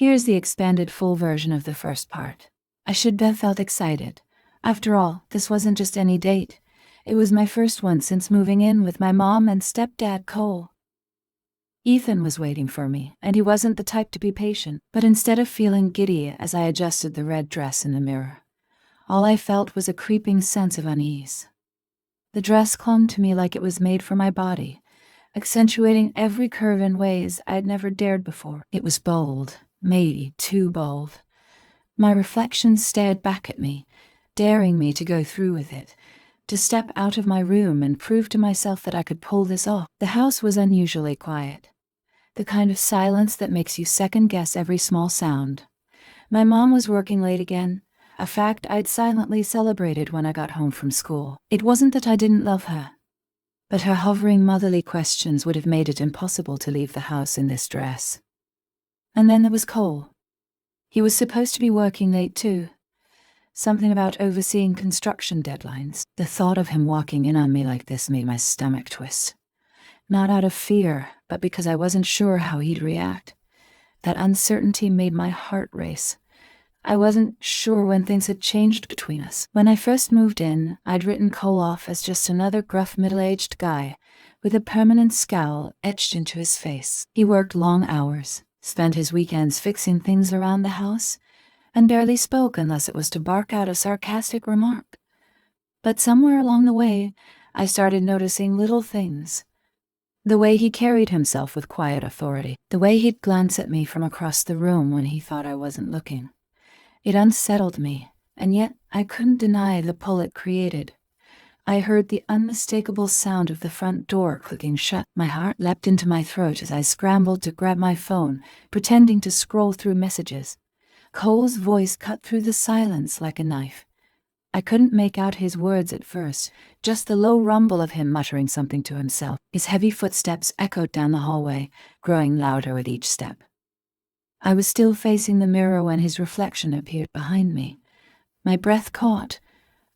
Here's the expanded full version of the first part. I should have felt excited. After all, this wasn't just any date. It was my first one since moving in with my mom and stepdad Cole. Ethan was waiting for me, and he wasn't the type to be patient, but instead of feeling giddy as I adjusted the red dress in the mirror, all I felt was a creeping sense of unease. The dress clung to me like it was made for my body, accentuating every curve in ways I'd never dared before. It was bold, maybe too bold. My reflection stared back at me, daring me to go through with it, to step out of my room and prove to myself that I could pull this off. The house was unusually quiet, the kind of silence that makes you second-guess every small sound. My mom was working late again, a fact I'd silently celebrated when I got home from school. It wasn't that I didn't love her, but her hovering motherly questions would have made it impossible to leave the house in this dress. And then there was Cole. He was supposed to be working late too. Something about overseeing construction deadlines. The thought of him walking in on me like this made my stomach twist. Not out of fear, but because I wasn't sure how he'd react. That uncertainty made my heart race. I wasn't sure when things had changed between us. When I first moved in, I'd written Cole off as just another gruff middle-aged guy with a permanent scowl etched into his face. He worked long hours, spent his weekends fixing things around the house, and barely spoke unless it was to bark out a sarcastic remark. But somewhere along the way, I started noticing little things. The way he carried himself with quiet authority, the way he'd glance at me from across the room when he thought I wasn't looking. It unsettled me, and yet I couldn't deny the pull it created. I heard the unmistakable sound of the front door clicking shut. My heart leapt into my throat as I scrambled to grab my phone, pretending to scroll through messages. Cole's voice cut through the silence like a knife. I couldn't make out his words at first, just the low rumble of him muttering something to himself. His heavy footsteps echoed down the hallway, growing louder with each step. I was still facing the mirror when his reflection appeared behind me. My breath caught.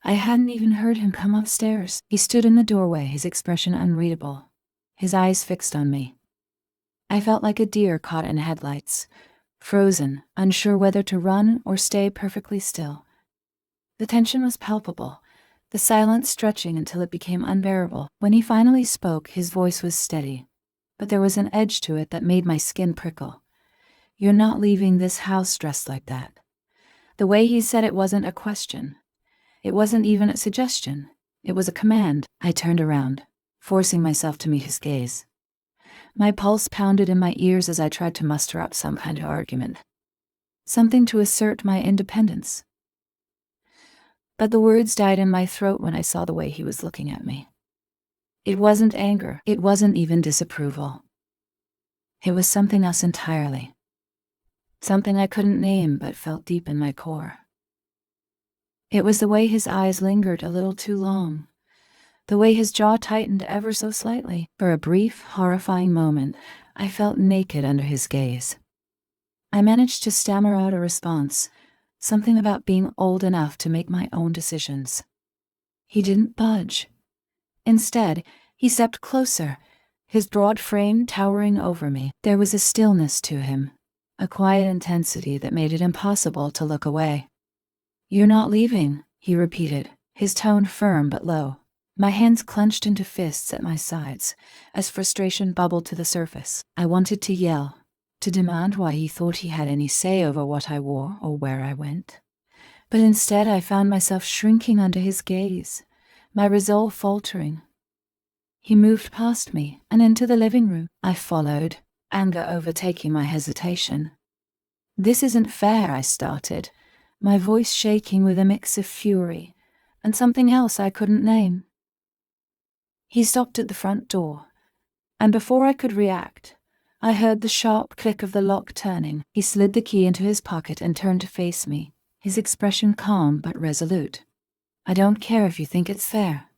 I hadn't even heard him come upstairs. He stood in the doorway, his expression unreadable, his eyes fixed on me. I felt like a deer caught in headlights, frozen, unsure whether to run or stay perfectly still. The tension was palpable, the silence stretching until it became unbearable. When he finally spoke, his voice was steady, but there was an edge to it that made my skin prickle. "You're not leaving this house dressed like that." The way he said it wasn't a question. It wasn't even a suggestion. It was a command. I turned around, forcing myself to meet his gaze. My pulse pounded in my ears as I tried to muster up some kind of argument. Something to assert my independence. But the words died in my throat when I saw the way he was looking at me. It wasn't anger. It wasn't even disapproval. It was something else entirely. Something I couldn't name but felt deep in my core. It was the way his eyes lingered a little too long. The way his jaw tightened ever so slightly. For a brief, horrifying moment, I felt naked under his gaze. I managed to stammer out a response, something about being old enough to make my own decisions. He didn't budge. Instead, he stepped closer, his broad frame towering over me. There was a stillness to him, a quiet intensity that made it impossible to look away. "You're not leaving," he repeated, his tone firm but low. My hands clenched into fists at my sides, as frustration bubbled to the surface. I wanted to yell, to demand why he thought he had any say over what I wore or where I went. But instead I found myself shrinking under his gaze, my resolve faltering. He moved past me and into the living room. I followed, anger overtaking my hesitation. "This isn't fair," I started, my voice shaking with a mix of fury and something else I couldn't name. He stopped at the front door, and before I could react, I heard the sharp click of the lock turning. He slid the key into his pocket and turned to face me, his expression calm but resolute. "I don't care if you think it's fair.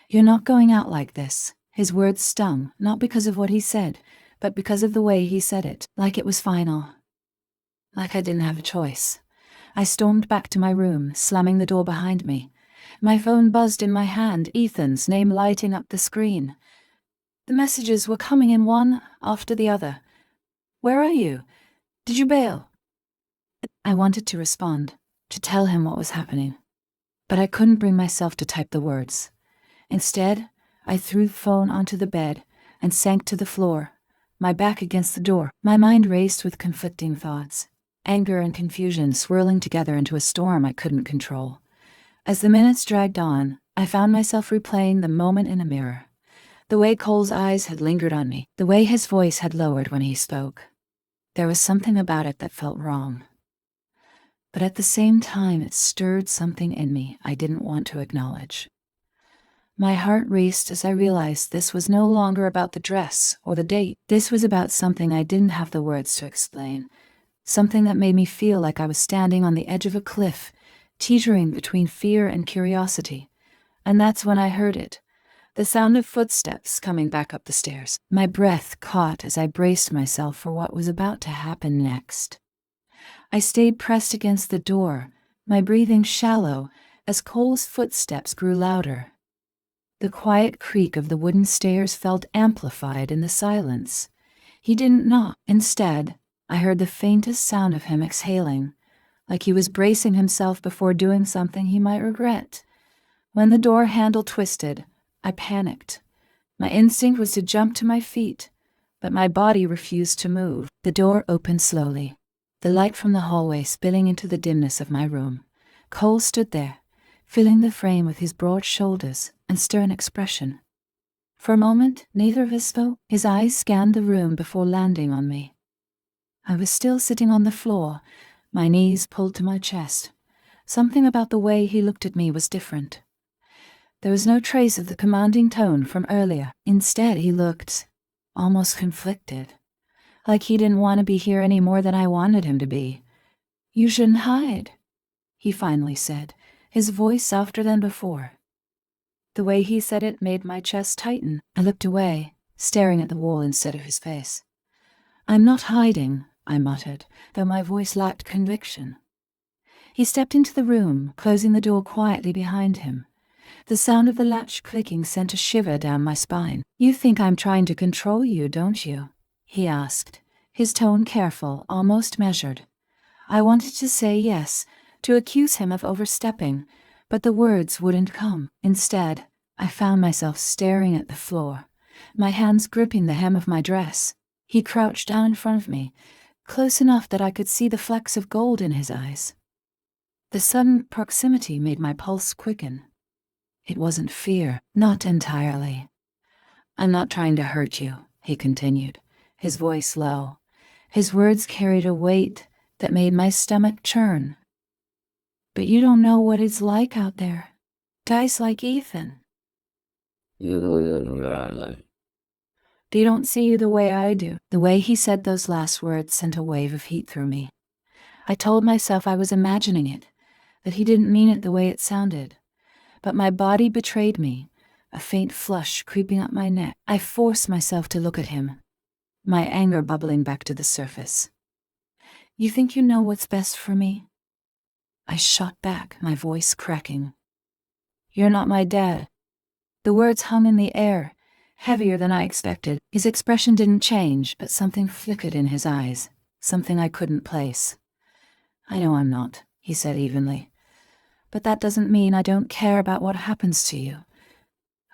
You're not going out like this." His words stung, not because of what he said, but because of the way he said it, like it was final. Like I didn't have a choice. I stormed back to my room, slamming the door behind me. My phone buzzed in my hand, Ethan's name lighting up the screen. The messages were coming in one after the other. "Where are you? Did you bail?" I wanted to respond, to tell him what was happening, but I couldn't bring myself to type the words. Instead, I threw the phone onto the bed and sank to the floor, my back against the door. My mind raced with conflicting thoughts, anger and confusion swirling together into a storm I couldn't control. As the minutes dragged on, I found myself replaying the moment in a mirror. The way Cole's eyes had lingered on me, the way his voice had lowered when he spoke. There was something about it that felt wrong. But at the same time, it stirred something in me I didn't want to acknowledge. My heart raced as I realized this was no longer about the dress or the date. This was about something I didn't have the words to explain. Something that made me feel like I was standing on the edge of a cliff, teetering between fear and curiosity. And that's when I heard it. The sound of footsteps coming back up the stairs. My breath caught as I braced myself for what was about to happen next. I stayed pressed against the door, my breathing shallow, as Cole's footsteps grew louder. The quiet creak of the wooden stairs felt amplified in the silence. He didn't knock. Instead, I heard the faintest sound of him exhaling, like he was bracing himself before doing something he might regret. When the door handle twisted, I panicked. My instinct was to jump to my feet, but my body refused to move. The door opened slowly, the light from the hallway spilling into the dimness of my room. Cole stood there, filling the frame with his broad shoulders and stern expression. For a moment, neither of us spoke. His eyes scanned the room before landing on me. I was still sitting on the floor, my knees pulled to my chest. Something about the way he looked at me was different. There was no trace of the commanding tone from earlier. Instead, he looked almost conflicted, like he didn't want to be here any more than I wanted him to be. "You shouldn't hide," he finally said, his voice softer than before. The way he said it made my chest tighten. I looked away, staring at the wall instead of his face. "I'm not hiding," I muttered, though my voice lacked conviction. He stepped into the room, closing the door quietly behind him. The sound of the latch clicking sent a shiver down my spine. "You think I'm trying to control you, don't you?" he asked, his tone careful, almost measured. I wanted to say yes, to accuse him of overstepping, but the words wouldn't come. Instead, I found myself staring at the floor, my hands gripping the hem of my dress. He crouched down in front of me, close enough that I could see the flecks of gold in his eyes. The sudden proximity made my pulse quicken. It wasn't fear, not entirely. "I'm not trying to hurt you," he continued, his voice low. His words carried a weight that made my stomach churn. "But you don't know what it's like out there. Guys like Ethan. They don't see you the way I do." The way he said those last words sent a wave of heat through me. I told myself I was imagining it, that he didn't mean it the way it sounded. But my body betrayed me, a faint flush creeping up my neck. I forced myself to look at him, my anger bubbling back to the surface. "You think you know what's best for me?" I shot back, my voice cracking. "You're not my dad." The words hung in the air, heavier than I expected. His expression didn't change, but something flickered in his eyes, something I couldn't place. "I know I'm not," he said evenly. "But that doesn't mean I don't care about what happens to you."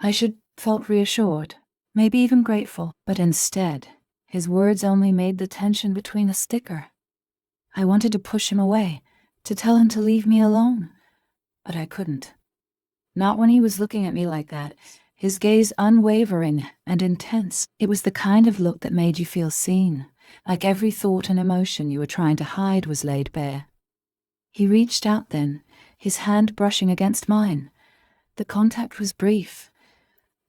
I should felt reassured, maybe even grateful, but instead, his words only made the tension between us thicker. I wanted to push him away, to tell him to leave me alone, but I couldn't. Not when he was looking at me like that, his gaze unwavering and intense. It was the kind of look that made you feel seen, like every thought and emotion you were trying to hide was laid bare. He reached out then, his hand brushing against mine. The contact was brief,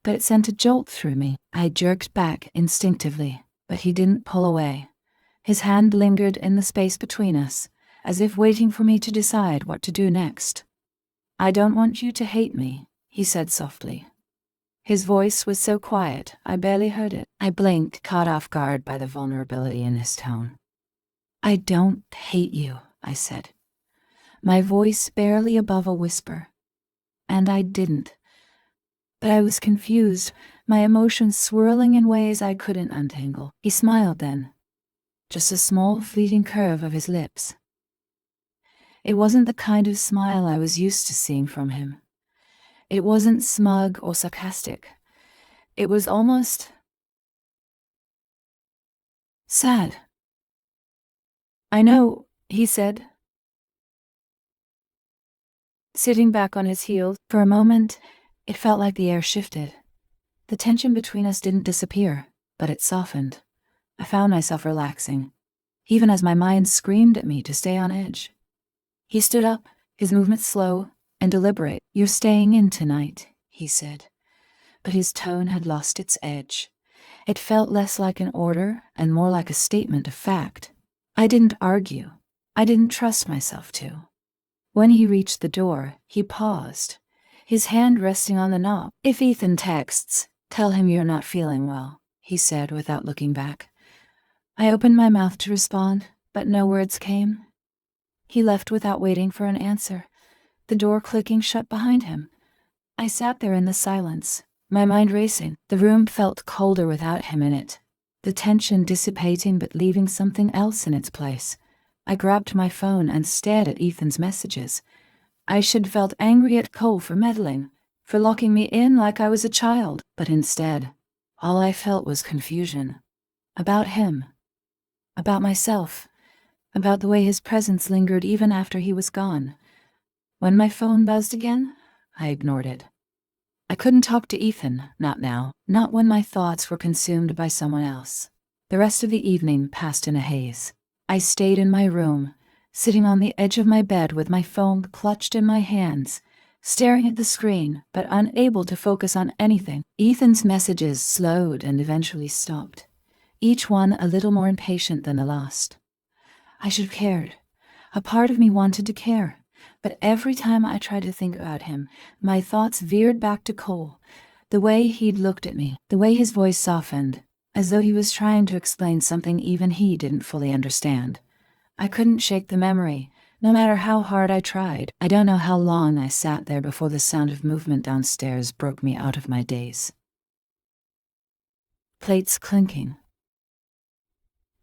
but it sent a jolt through me. I jerked back instinctively, but he didn't pull away. His hand lingered in the space between us, as if waiting for me to decide what to do next. "I don't want you to hate me," he said softly. His voice was so quiet, I barely heard it. I blinked, caught off guard by the vulnerability in his tone. "I don't hate you," I said, my voice barely above a whisper. And I didn't. But I was confused, my emotions swirling in ways I couldn't untangle. He smiled then, just a small fleeting curve of his lips. It wasn't the kind of smile I was used to seeing from him. It wasn't smug or sarcastic. It was almost sad. "I know," he said, sitting back on his heels. For a moment, it felt like the air shifted. The tension between us didn't disappear, but it softened. I found myself relaxing, even as my mind screamed at me to stay on edge. He stood up, his movements slow and deliberate. "You're staying in tonight," he said, but his tone had lost its edge. It felt less like an order and more like a statement of fact. I didn't argue. I didn't trust myself to. When he reached the door, he paused, his hand resting on the knob. "If Ethan texts, tell him you're not feeling well," he said without looking back. I opened my mouth to respond, but no words came. He left without waiting for an answer, the door clicking shut behind him. I sat there in the silence, my mind racing. The room felt colder without him in it, the tension dissipating but leaving something else in its place. I grabbed my phone and stared at Ethan's messages. I should have felt angry at Cole for meddling, for locking me in like I was a child, but instead, all I felt was confusion. About him. About myself. About the way his presence lingered even after he was gone. When my phone buzzed again, I ignored it. I couldn't talk to Ethan, not now, not when my thoughts were consumed by someone else. The rest of the evening passed in a haze. I stayed in my room, sitting on the edge of my bed with my phone clutched in my hands, staring at the screen but unable to focus on anything. Ethan's messages slowed and eventually stopped, each one a little more impatient than the last. I should have cared. A part of me wanted to care, but every time I tried to think about him, my thoughts veered back to Cole, the way he'd looked at me, the way his voice softened, as though he was trying to explain something even he didn't fully understand. I couldn't shake the memory, no matter how hard I tried. I don't know how long I sat there before the sound of movement downstairs broke me out of my daze. Plates clinking.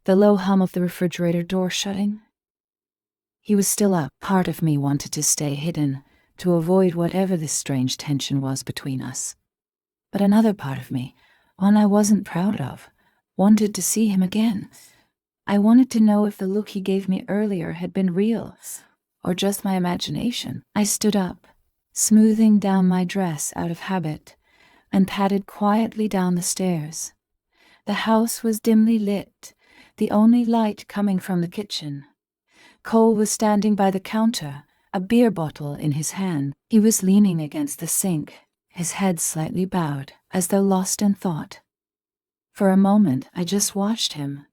The low hum of the refrigerator door shutting. He was still up. Part of me wanted to stay hidden, to avoid whatever this strange tension was between us. But another part of me, one I wasn't proud of, wanted to see him again. I wanted to know if the look he gave me earlier had been real, or just my imagination. I stood up, smoothing down my dress out of habit, and padded quietly down the stairs. The house was dimly lit, the only light coming from the kitchen. Cole was standing by the counter, a beer bottle in his hand. He was leaning against the sink, his head slightly bowed, as though lost in thought. For a moment, I just watched him,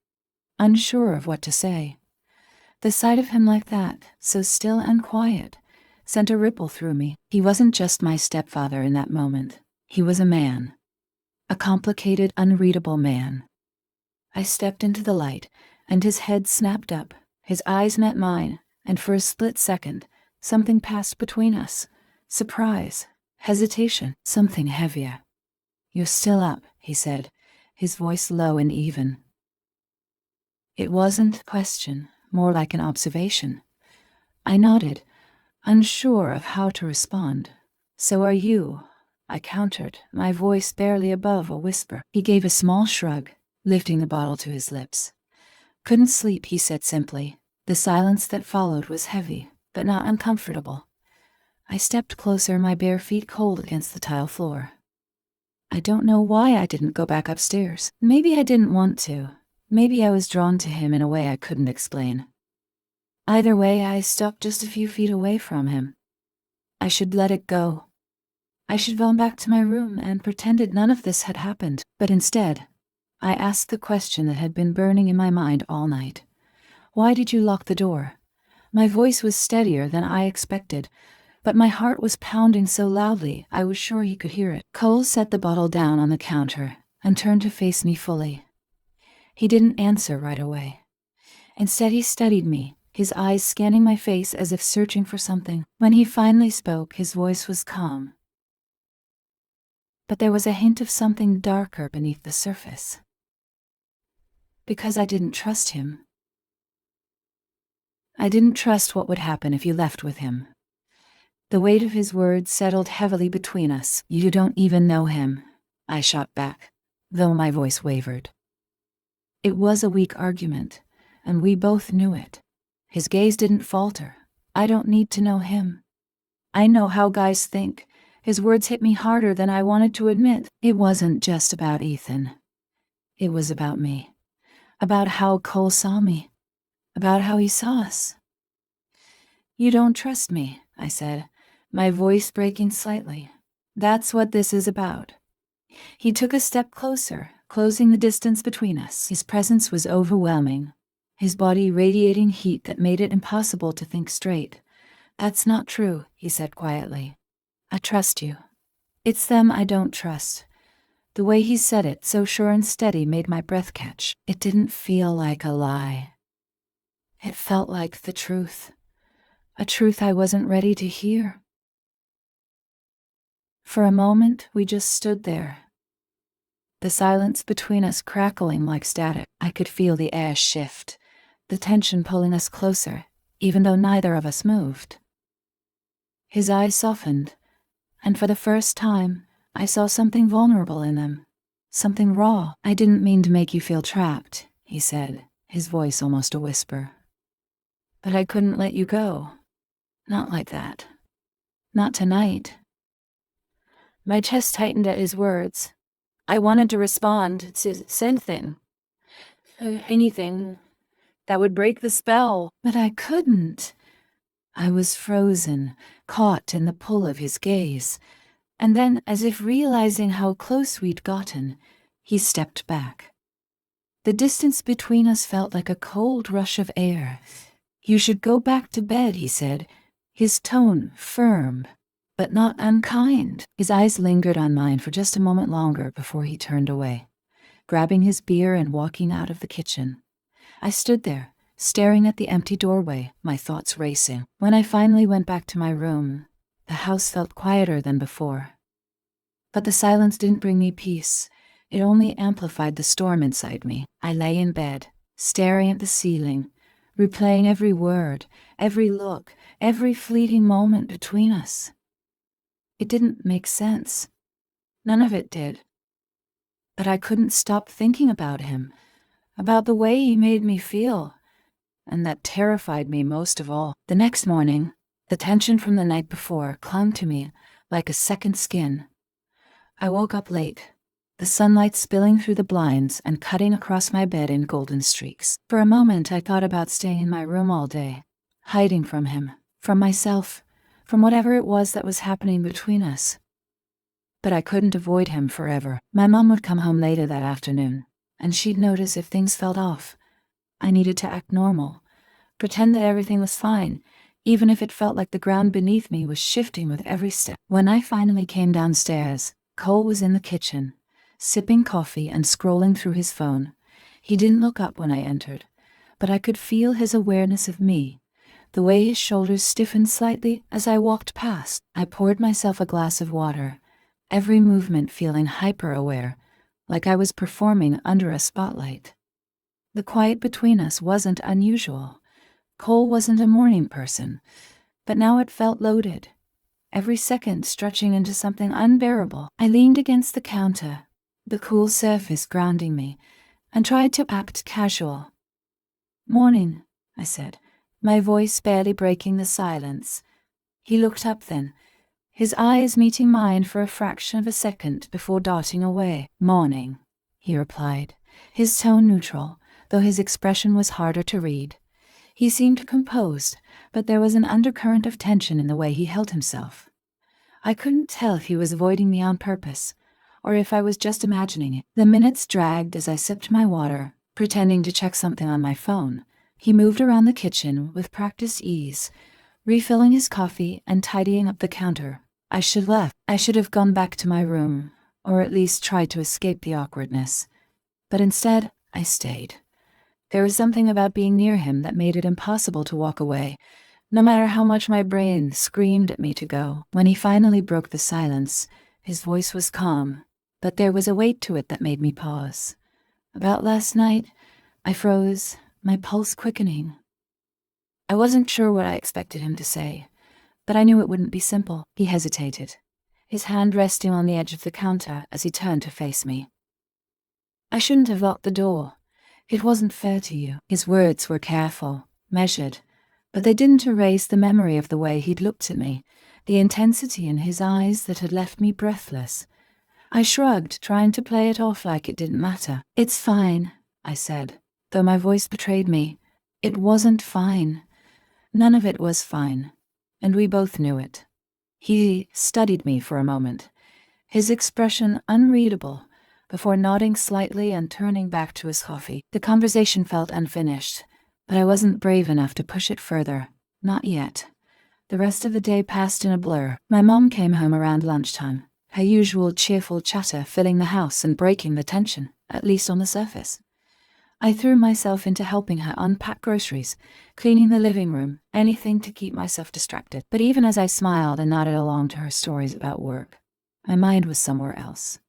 unsure of what to say. The sight of him like that, so still and quiet, sent a ripple through me. He wasn't just my stepfather in that moment. He was a man. A complicated, unreadable man. I stepped into the light, and his head snapped up. His eyes met mine, and for a split second, something passed between us. Surprise, hesitation, something heavier. "You're still up," he said, his voice low and even. It wasn't a question, more like an observation. I nodded, unsure of how to respond. "So are you," I countered, my voice barely above a whisper. He gave a small shrug, lifting the bottle to his lips. "Couldn't sleep," he said simply. The silence that followed was heavy, but not uncomfortable. I stepped closer, my bare feet cold against the tile floor. I don't know why I didn't go back upstairs. Maybe I didn't want to. Maybe I was drawn to him in a way I couldn't explain. Either way, I stopped just a few feet away from him. I should let it go. I should have gone back to my room and pretended none of this had happened, but instead, I asked the question that had been burning in my mind all night. "Why did you lock the door?" My voice was steadier than I expected, but my heart was pounding so loudly I was sure he could hear it. Cole set the bottle down on the counter and turned to face me fully. He didn't answer right away. Instead, he studied me, his eyes scanning my face as if searching for something. When he finally spoke, his voice was calm. But there was a hint of something darker beneath the surface. Because I didn't trust him. I didn't trust what would happen if you left with him. The weight of his words settled heavily between us. You don't even know him, I shot back, though my voice wavered. It was a weak argument, and we both knew it. His gaze didn't falter. I don't need to know him. I know how guys think. His words hit me harder than I wanted to admit. It wasn't just about Ethan. It was about me. About how Cole saw me. About how he saw us. You don't trust me, I said, my voice breaking slightly. That's what this is about. He took a step closer, closing the distance between us. His presence was overwhelming, his body radiating heat that made it impossible to think straight. That's not true, he said quietly. I trust you. It's them I don't trust. The way he said it, so sure and steady, made my breath catch. It didn't feel like a lie. It felt like the truth. A truth I wasn't ready to hear. For a moment, we just stood there. The silence between us crackling like static. I could feel the air shift, the tension pulling us closer, even though neither of us moved. His eyes softened, and for the first time, I saw something vulnerable in them. Something raw. I didn't mean to make you feel trapped, he said, his voice almost a whisper. But I couldn't let you go. Not like that. Not tonight. My chest tightened at his words. I wanted to respond, to something. Anything that would break the spell, but I couldn't. I was frozen, caught in the pull of his gaze. And then, as if realizing how close we'd gotten, he stepped back. The distance between us felt like a cold rush of air. You should go back to bed, he said, his tone firm, but not unkind. His eyes lingered on mine for just a moment longer before he turned away, grabbing his beer and walking out of the kitchen. I stood there, staring at the empty doorway, my thoughts racing. When I finally went back to my room, the house felt quieter than before. But the silence didn't bring me peace. It only amplified the storm inside me. I lay in bed, staring at the ceiling, replaying every word, every look, every fleeting moment between us. It didn't make sense. None of it did. But I couldn't stop thinking about him, about the way he made me feel, and that terrified me most of all. The next morning, the tension from the night before clung to me like a second skin. I woke up late, the sunlight spilling through the blinds and cutting across my bed in golden streaks. For a moment, I thought about staying in my room all day, hiding from him, from myself, from whatever it was that was happening between us. But I couldn't avoid him forever. My mom would come home later that afternoon, and she'd notice if things felt off. I needed to act normal, pretend that everything was fine, even if it felt like the ground beneath me was shifting with every step. When I finally came downstairs, Cole was in the kitchen, sipping coffee and scrolling through his phone. He didn't look up when I entered, but I could feel his awareness of me, the way his shoulders stiffened slightly as I walked past. I poured myself a glass of water, every movement feeling hyper-aware, like I was performing under a spotlight. The quiet between us wasn't unusual. Cole wasn't a morning person, but now it felt loaded, every second stretching into something unbearable. I leaned against the counter, the cool surface grounding me, and tried to act casual. "Morning," I said, my voice barely breaking the silence. He looked up then, his eyes meeting mine for a fraction of a second before darting away. "Morning," he replied, his tone neutral, though his expression was harder to read. He seemed composed, but there was an undercurrent of tension in the way he held himself. I couldn't tell if he was avoiding me on purpose, or if I was just imagining it. The minutes dragged as I sipped my water, pretending to check something on my phone. He moved around the kitchen with practiced ease, refilling his coffee and tidying up the counter. I should have gone back to my room, or at least tried to escape the awkwardness. But instead, I stayed. There was something about being near him that made it impossible to walk away, no matter how much my brain screamed at me to go. When he finally broke the silence, his voice was calm, but there was a weight to it that made me pause. "About last night," I froze, my pulse quickening. I wasn't sure what I expected him to say, but I knew it wouldn't be simple. He hesitated, his hand resting on the edge of the counter as he turned to face me. I shouldn't have locked the door. It wasn't fair to you. His words were careful, measured, but they didn't erase the memory of the way he'd looked at me, the intensity in his eyes that had left me breathless. I shrugged, trying to play it off like it didn't matter. "It's fine," I said, though my voice betrayed me. It wasn't fine. None of it was fine, and we both knew it. He studied me for a moment, his expression unreadable, before nodding slightly and turning back to his coffee. The conversation felt unfinished, but I wasn't brave enough to push it further. Not yet. The rest of the day passed in a blur. My mom came home around lunchtime, her usual cheerful chatter filling the house and breaking the tension, at least on the surface. I threw myself into helping her unpack groceries, cleaning the living room, anything to keep myself distracted. But even as I smiled and nodded along to her stories about work, my mind was somewhere else.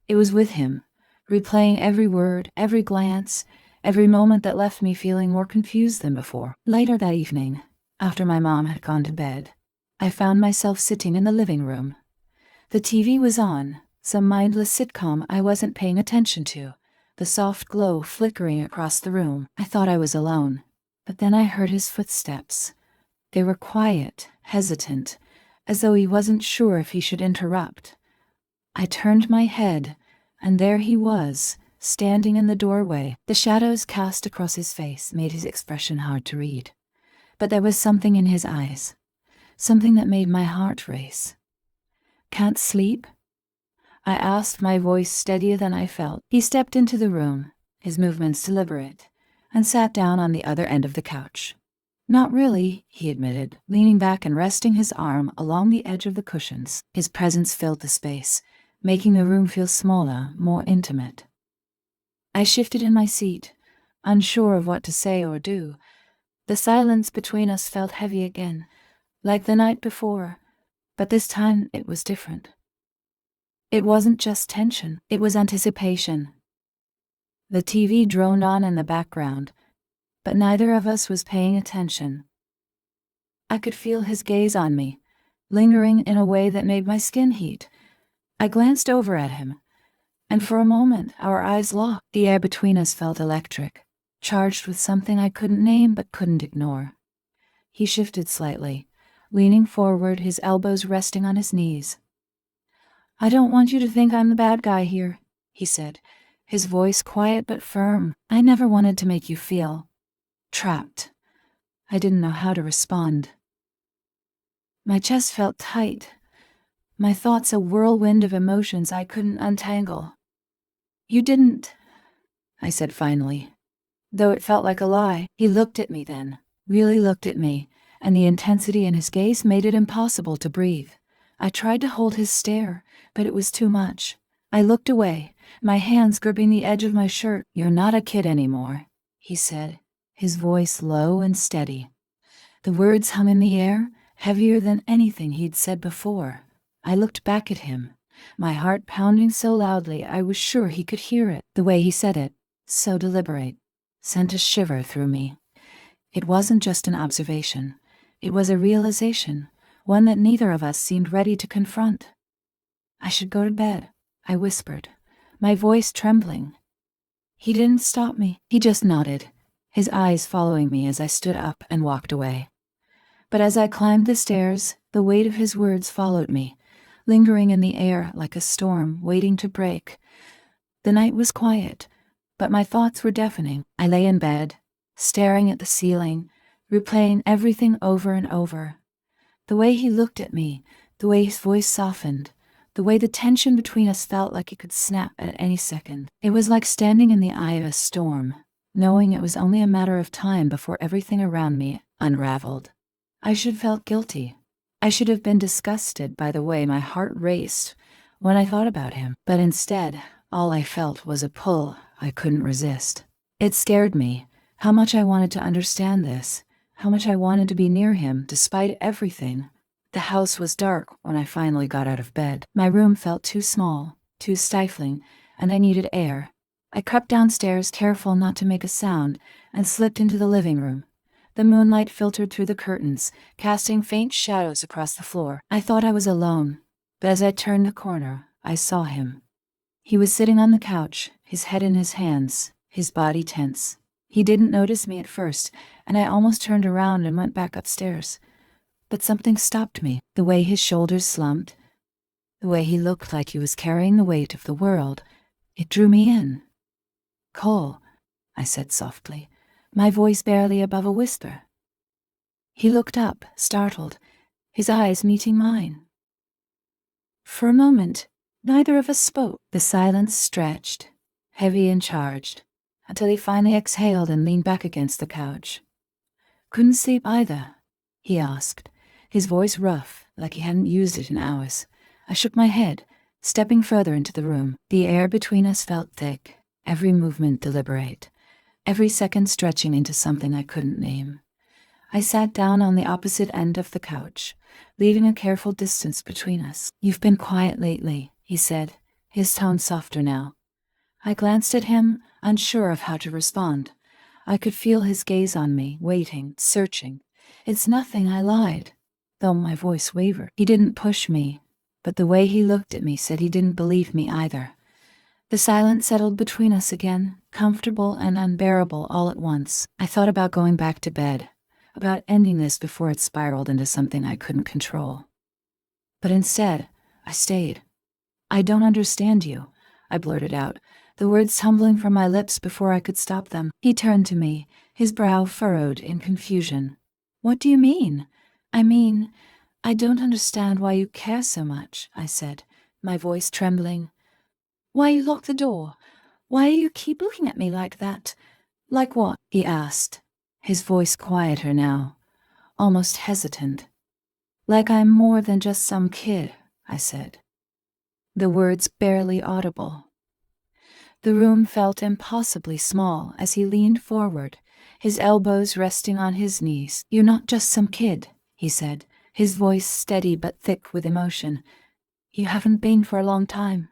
It was with him, replaying every word, every glance, every moment that left me feeling more confused than before. Later that evening, after my mom had gone to bed, I found myself sitting in the living room. The TV was on, some mindless sitcom I wasn't paying attention to, the soft glow flickering across the room. I thought I was alone, but then I heard his footsteps. They were quiet, hesitant, as though he wasn't sure if he should interrupt. I turned my head, and there he was, standing in the doorway. The shadows cast across his face made his expression hard to read. But there was something in his eyes, something that made my heart race. "Can't sleep?" I asked, my voice steadier than I felt. He stepped into the room, his movements deliberate, and sat down on the other end of the couch. "Not really," he admitted, leaning back and resting his arm along the edge of the cushions. His presence filled the space, making the room feel smaller, more intimate. I shifted in my seat, unsure of what to say or do. The silence between us felt heavy again, like the night before, but this time it was different. It wasn't just tension, it was anticipation. The TV droned on in the background, but neither of us was paying attention. I could feel his gaze on me, lingering in a way that made my skin heat. I glanced over at him, and for a moment our eyes locked. The air between us felt electric, charged with something I couldn't name but couldn't ignore. He shifted slightly, leaning forward, his elbows resting on his knees. "I don't want you to think I'm the bad guy here," he said, his voice quiet but firm. "I never wanted to make you feel trapped." I didn't know how to respond. My chest felt tight, my thoughts a whirlwind of emotions I couldn't untangle. "You didn't," I said finally, though it felt like a lie. He looked at me then, really looked at me, and the intensity in his gaze made it impossible to breathe. I tried to hold his stare, but it was too much. I looked away, my hands gripping the edge of my shirt. "You're not a kid anymore," he said, his voice low and steady. The words hung in the air, heavier than anything he'd said before. I looked back at him, my heart pounding so loudly I was sure he could hear it. The way he said it, so deliberate, sent a shiver through me. It wasn't just an observation. It was a realization, one that neither of us seemed ready to confront. "I should go to bed," I whispered, my voice trembling. He didn't stop me. He just nodded, his eyes following me as I stood up and walked away. But as I climbed the stairs, the weight of his words followed me, lingering in the air like a storm waiting to break. The night was quiet, but my thoughts were deafening. I lay in bed, staring at the ceiling, replaying everything over and over. The way he looked at me, the way his voice softened, the way the tension between us felt like it could snap at any second. It was like standing in the eye of a storm, knowing it was only a matter of time before everything around me unraveled. I should have felt guilty. I should have been disgusted by the way my heart raced when I thought about him. But instead, all I felt was a pull I couldn't resist. It scared me, how much I wanted to understand this, how much I wanted to be near him despite everything. The house was dark when I finally got out of bed. My room felt too small, too stifling, and I needed air. I crept downstairs, careful not to make a sound, and slipped into the living room. The moonlight filtered through the curtains, casting faint shadows across the floor. I thought I was alone, but as I turned the corner, I saw him. He was sitting on the couch, his head in his hands, his body tense. He didn't notice me at first, and I almost turned around and went back upstairs. But something stopped me. The way his shoulders slumped, the way he looked like he was carrying the weight of the world, it drew me in. "Cole," I said softly, my voice barely above a whisper. He looked up, startled, his eyes meeting mine. For a moment, neither of us spoke. The silence stretched, heavy and charged, until he finally exhaled and leaned back against the couch. "Couldn't sleep either?" he asked, his voice rough, like he hadn't used it in hours. I shook my head, stepping further into the room. The air between us felt thick, every movement deliberate, every second stretching into something I couldn't name. I sat down on the opposite end of the couch, leaving a careful distance between us. "You've been quiet lately," he said, his tone softer now. I glanced at him, unsure of how to respond. I could feel his gaze on me, waiting, searching. "It's nothing," I lied, though my voice wavered. He didn't push me, but the way he looked at me said he didn't believe me either. The silence settled between us again, comfortable and unbearable all at once. I thought about going back to bed, about ending this before it spiraled into something I couldn't control. But instead, I stayed. "I don't understand you," I blurted out, the words tumbling from my lips before I could stop them. He turned to me, his brow furrowed in confusion. "What do you mean?" I don't understand why you care so much," I said, my voice trembling. "Why you lock the door? Why you keep looking at me like that?" "Like what?" he asked, his voice quieter now, almost hesitant. "Like I'm more than just some kid," I said, the words barely audible. The room felt impossibly small as he leaned forward, his elbows resting on his knees. "You're not just some kid," he said, his voice steady but thick with emotion. "You haven't been for a long time."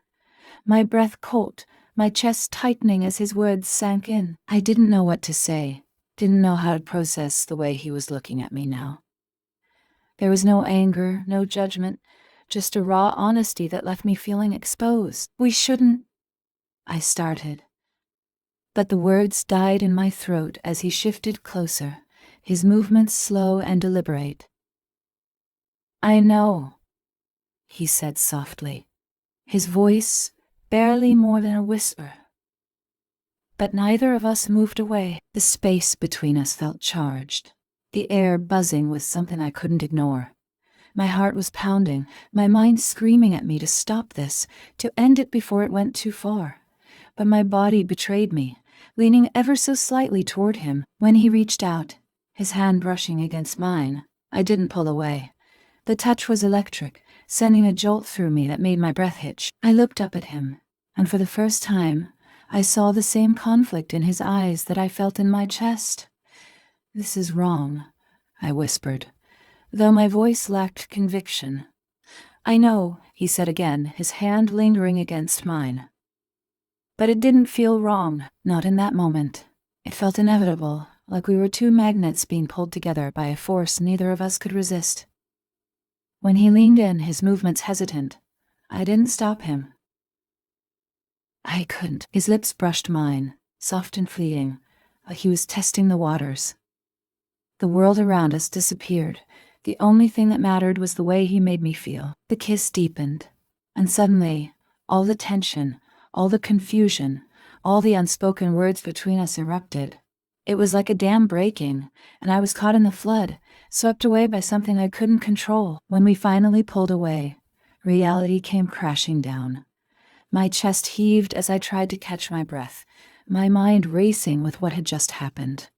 My breath caught, my chest tightening as his words sank in. I didn't know what to say, didn't know how to process the way he was looking at me now. There was no anger, no judgment, just a raw honesty that left me feeling exposed. "We shouldn't," I started. But the words died in my throat as he shifted closer, his movements slow and deliberate. "I know," he said softly, his voice barely more than a whisper. But neither of us moved away. The space between us felt charged, the air buzzing with something I couldn't ignore. My heart was pounding, my mind screaming at me to stop this, to end it before it went too far. But my body betrayed me, leaning ever so slightly toward him. When he reached out, his hand brushing against mine, I didn't pull away. The touch was electric, sending a jolt through me that made my breath hitch. I looked up at him, and for the first time, I saw the same conflict in his eyes that I felt in my chest. "This is wrong," I whispered, though my voice lacked conviction. "I know," he said again, his hand lingering against mine. But it didn't feel wrong, not in that moment. It felt inevitable, like we were two magnets being pulled together by a force neither of us could resist. When he leaned in, his movements hesitant, I didn't stop him. I couldn't. His lips brushed mine, soft and fleeting, like he was testing the waters. The world around us disappeared. The only thing that mattered was the way he made me feel. The kiss deepened, and suddenly, all the tension, all the confusion, all the unspoken words between us erupted. It was like a dam breaking, and I was caught in the flood, swept away by something I couldn't control. When we finally pulled away, reality came crashing down. My chest heaved as I tried to catch my breath, my mind racing with what had just happened.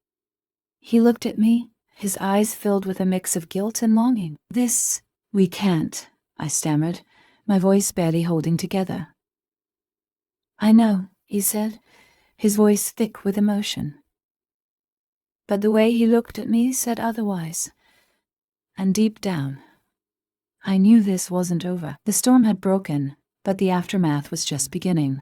He looked at me, his eyes filled with a mix of guilt and longing. "We can't," I stammered, my voice barely holding together. "I know," he said, his voice thick with emotion. But the way he looked at me said otherwise. And deep down, I knew this wasn't over. The storm had broken, but the aftermath was just beginning.